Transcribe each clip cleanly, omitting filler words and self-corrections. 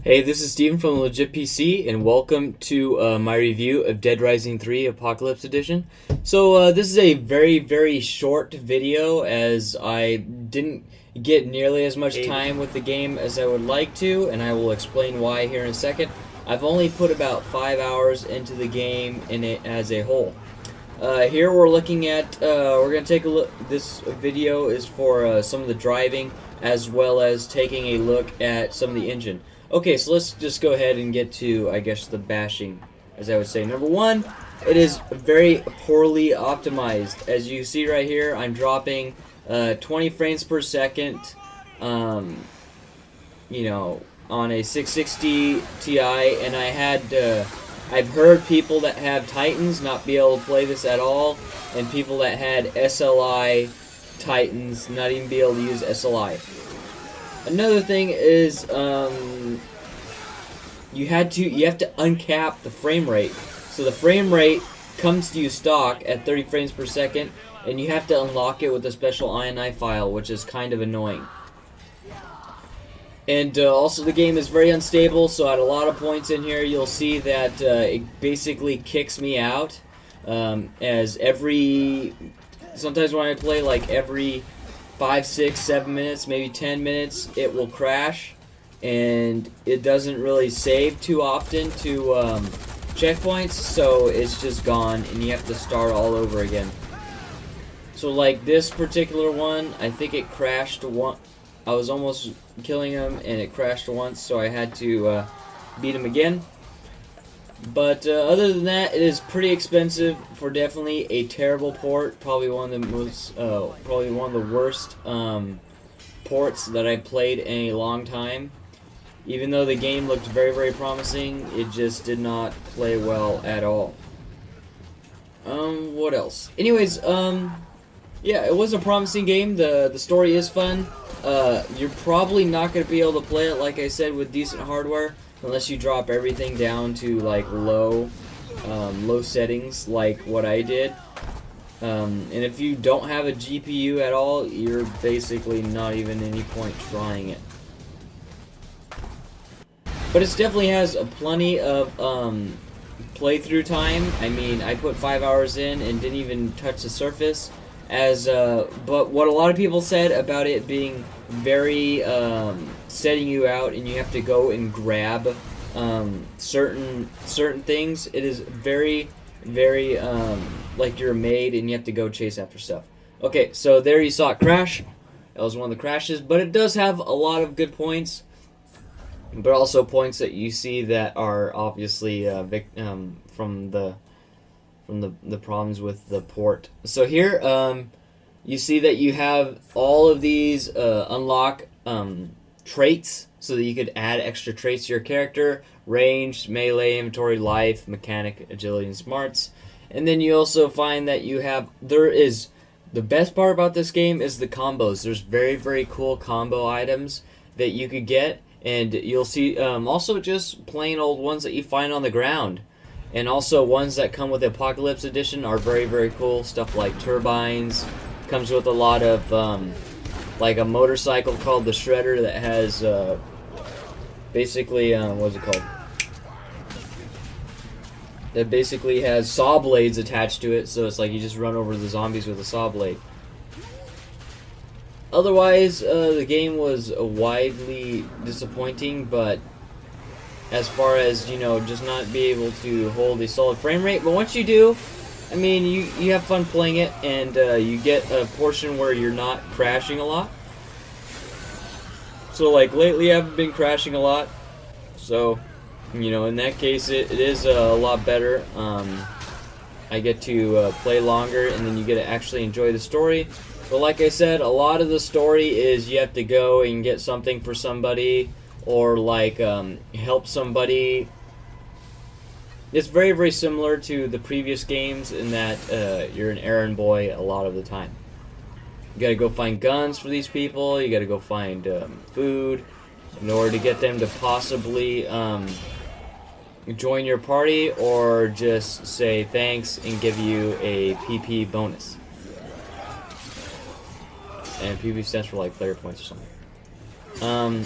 Hey, this is Steven from TheLegitPC, and welcome to my review of Dead Rising 3 Apocalypse Edition. So, this is a very short video, as I didn't get nearly as much time with the game as I would like to, and I will explain why here in a second. I've only put about 5 hours into the game in it as a whole. Here we're looking at, we're going to take a look. This video is for some of the driving, as well as taking a look at some of the engine. Okay, so let's just go ahead and get to, I guess, the bashing, as I would say. Number one, it is very poorly optimized. As you see right here, I'm dropping 20 frames per second, you know, on a 660 Ti, and I've heard people that have Titans not be able to play this at all, and people that had SLI Titans not even be able to use SLI. Another thing is, you have to uncap the frame rate. So the frame rate comes to you stock at 30 frames per second, and you have to unlock it with a special INI file, which is kind of annoying. And also the game is very unstable, so at a lot of points in here you'll see that it basically kicks me out. Sometimes when I play, like every 5, 6, 7 minutes, maybe 10 minutes, it will crash, and it doesn't really save too often to checkpoints, so it's just gone, and you have to start all over again. So like this particular one, I think it crashed once. I was almost killing him, and it crashed once, so I had to beat him again. But other than that, it is pretty expensive for definitely a terrible port. Probably one of the most, probably one of the worst ports that I played in a long time. Even though the game looked very promising, it just did not play well at all. What else? Anyways, yeah, it was a promising game. The story is fun. You're probably not going to be able to play it, like I said, with decent hardware, unless you drop everything down to like low settings, like what I did. And if you don't have a GPU at all, you're basically not even any point trying it. But it definitely has plenty of playthrough time. I mean, I put 5 hours in and didn't even touch the surface. But what a lot of people said about it being very setting you out, and you have to go and grab certain things. It is very like you're a maid, and you have to go chase after stuff. Okay, so there you saw it crash. That was one of the crashes, but it does have a lot of good points, but also points that you see that are obviously from the problems with the port. So here, you see that you have all of these unlock traits, so that you could add extra traits to your character: range, melee, inventory, life, mechanic, agility, and smarts. And then you also find that the best part about this game is the combos. There's very cool combo items that you could get, and you'll see also just plain old ones that you find on the ground. And also ones that come with the Apocalypse Edition are very cool. Stuff like turbines. Comes with a lot of, like a motorcycle called the Shredder that has, basically, what's it called? That basically has saw blades attached to it, so it's like you just run over the zombies with a saw blade. Otherwise, the game was widely disappointing, but as far as, you know, just not be able to hold a solid frame rate. But once you do, I mean, you have fun playing it, and you get a portion where you're not crashing a lot. So, like, lately I've been crashing a lot. So, you know, in that case, it is a lot better. I get to play longer, and then you get to actually enjoy the story. But like I said, a lot of the story is you have to go and get something for somebody, or like help somebody. It's very similar to the previous games in that you're an errand boy a lot of the time. You gotta go find guns for these people, you gotta go find food in order to get them to possibly join your party, or just say thanks and give you a PP bonus. And PP stands for like player points or something.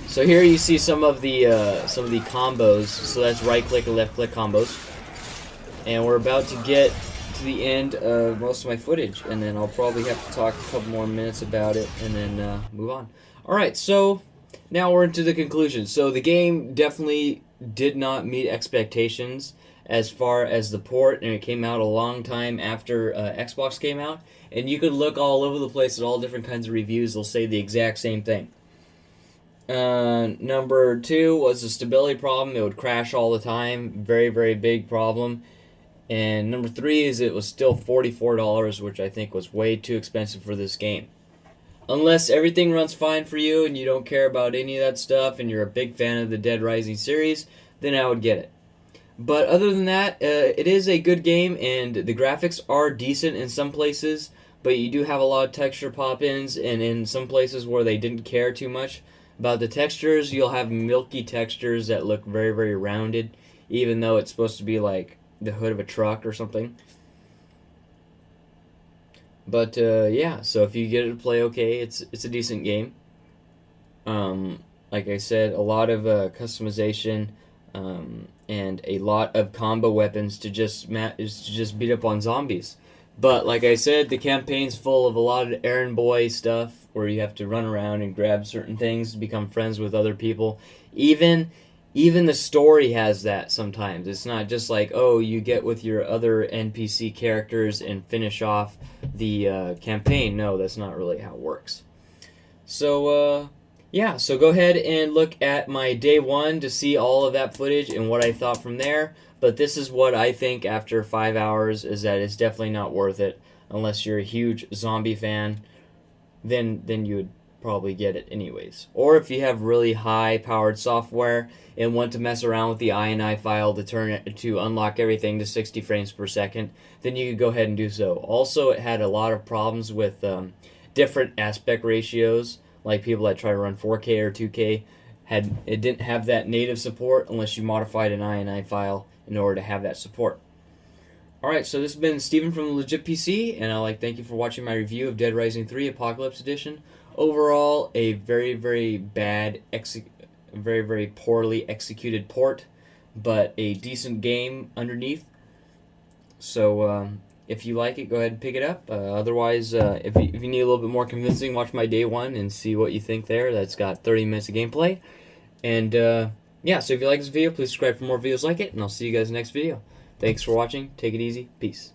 So here you see some of the combos. So that's right click and left click combos. And we're about to get to the end of most of my footage, and then I'll probably have to talk a couple more minutes about it, and then move on. Alright, so now we're into the conclusion. So the game definitely did not meet expectations as far as the port, and it came out a long time after Xbox came out, and you could look all over the place at all different kinds of reviews. They'll say the exact same thing. Number 2 was the stability problem. It would crash all the time. Very, very big problem. And number 3 is it was still $44, which I think was way too expensive for this game. Unless everything runs fine for you and you don't care about any of that stuff and you're a big fan of the Dead Rising series, then I would get it. But other than that, it is a good game, and the graphics are decent in some places, but you do have a lot of texture pop-ins, and in some places where they didn't care too much about the textures, you'll have milky textures that look very, very rounded, even though it's supposed to be like the hood of a truck or something. But yeah, so if you get it to play okay, it's a decent game. Like I said, a lot of customization, and a lot of combo weapons to just beat up on zombies. But like I said, the campaign's full of a lot of errand boy stuff where you have to run around and grab certain things to become friends with other people. Even the story has that sometimes. It's not just like, oh, you get with your other NPC characters and finish off the campaign. No, that's not really how it works. So, yeah, so go ahead and look at my day 1 to see all of that footage and what I thought from there. But this is what I think after 5 hours, is that it's definitely not worth it unless you're a huge zombie fan. Then you would probably get it anyways. Or if you have really high powered software and want to mess around with the INI file to turn it to unlock everything to 60 frames per second, then you could go ahead and do so. Also, it had a lot of problems with different aspect ratios. Like people that try to run 4K or 2K, it didn't have that native support unless you modified an INI file in order to have that support. Alright, so this has been Steven from TheLegitPC, and I'd like to thank you for watching my review of Dead Rising 3 Apocalypse Edition. Overall, a very, very bad, very, very poorly executed port, but a decent game underneath. So, if you like it, go ahead and pick it up. Otherwise, if you need a little bit more convincing, watch my day 1 and see what you think there. That's got 30 minutes of gameplay. And, yeah, so if you like this video, please subscribe for more videos like it, and I'll see you guys in the next video. Thanks for watching. Take it easy. Peace.